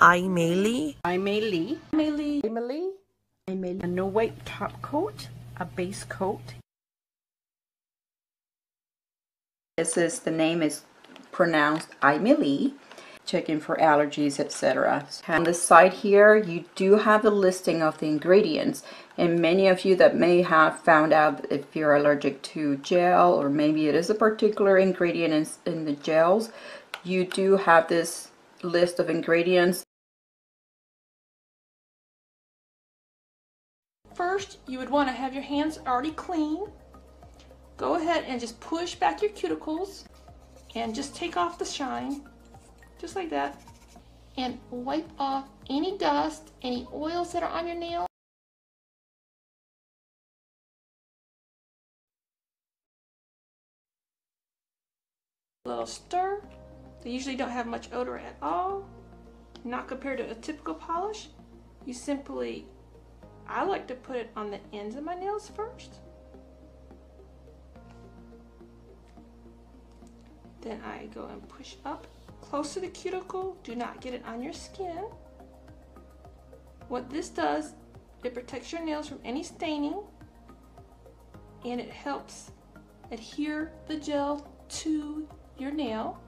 AIMEILI. AIMEILI. AIMEILI. AIMEILI. AIMEILI. A no weight top coat, a base coat. The name is pronounced AIMEILI. Checking for allergies, etc. On the side here, you do have a listing of the ingredients, and many of you that may have found out if you're allergic to gel, or maybe it is a particular ingredient in the gels, you do have this list of ingredients. First, you would want to have your hands already clean. Go ahead and just push back your cuticles and just take off the shine, just like that, and wipe off any dust, any oils that are on your nail. A little stir. They usually don't have much odor at all, not compared to a typical polish. You simply, I like to put it on the ends of my nails first. Then I go and push up close to the cuticle. Do not get it on your skin. What this does, it protects your nails from any staining, and it helps adhere the gel to your nail.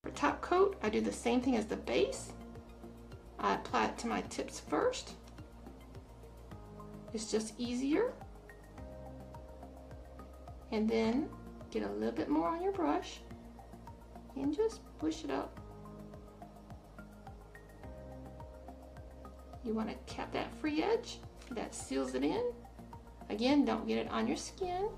For top coat, I do the same thing as the base. I apply it to my tips first. It's just easier. And then get a little bit more on your brush and just push it up. You want to cap that free edge. That seals it in. Again, don't get it on your skin.